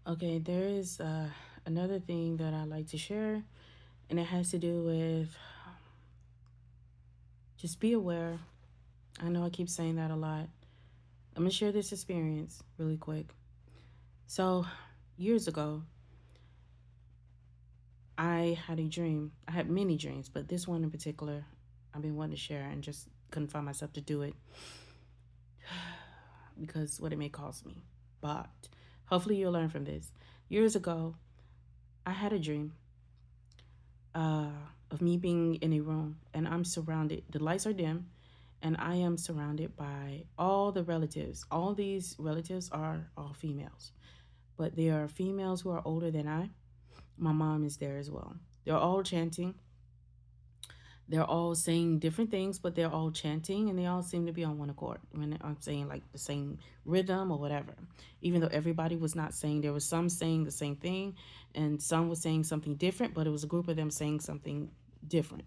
Okay, there is another thing that I like to share, and it has to do with just be aware. I know I keep saying that a lot. I'm gonna share this experience really quick. So, years ago, I had a dream. I had many dreams, but this one in particular, I've been wanting to share and just couldn't find myself to do it because what it may cost me. But hopefully, you'll learn from this. Years ago, I had a dream uh, of me being in a room and I'm surrounded, the lights are dim, and I am surrounded by all the relatives. All these relatives are all females, but there are females who are older than I. My mom is there as well. They're all chanting. They're all saying different things, but they're all chanting and they all seem to be on one accord. When I'm saying like the same rhythm or whatever, even though everybody was not saying, there was some saying the same thing and some was saying something different, but it was a group of them saying something different.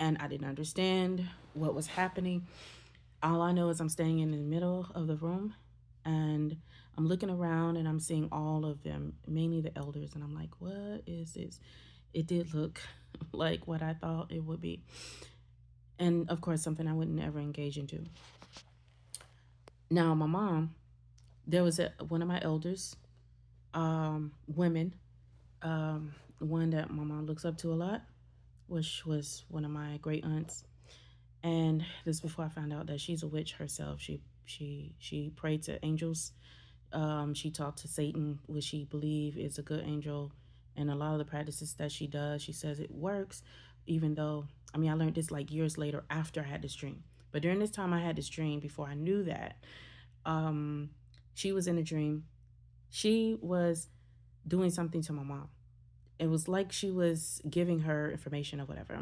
And I didn't understand what was happening. All I know is I'm standing in the middle of the room and I'm looking around and I'm seeing all of them, mainly the elders, and I'm like, what is this? It did look like what I thought it would be. And of course, something I wouldn't ever engage into. Now, my mom, there was one of my elders, women, one that my mom looks up to a lot, which was one of my great aunts. And this before I found out that she's a witch herself. She prayed to angels. She talked to Satan, which she believe is a good angel. And a lot of the practices that she does, she says it works, even though, I mean, I learned this like years later after I had this dream. But during this time I had this dream, before I knew that, um, she was in a dream. She was doing something to my mom. It was like she was giving her information or whatever.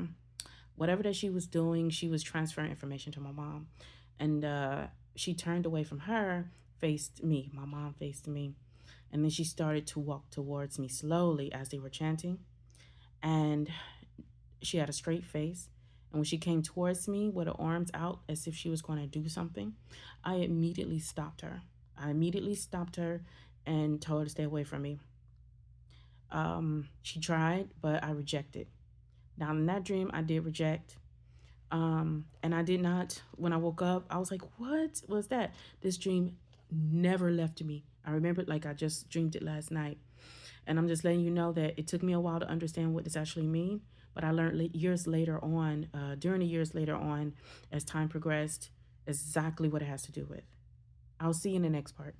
Whatever that she was doing, she was transferring information to my mom. And she turned away from her, faced me. My mom faced me. And then she started to walk towards me slowly as they were chanting. And she had a straight face. And when she came towards me with her arms out as if she was going to do something, I immediately stopped her. I immediately stopped her and told her to stay away from me. She tried, but I rejected. Now, in that dream, I did reject. And I did not, when I woke up, I was like, what was that? This dream never left me. I remembered like I just dreamed it last night. And I'm just letting you know that it took me a while to understand what this actually means. But I learned years later on, during the years later on, as time progressed, exactly what it has to do with. I'll see you in the next part.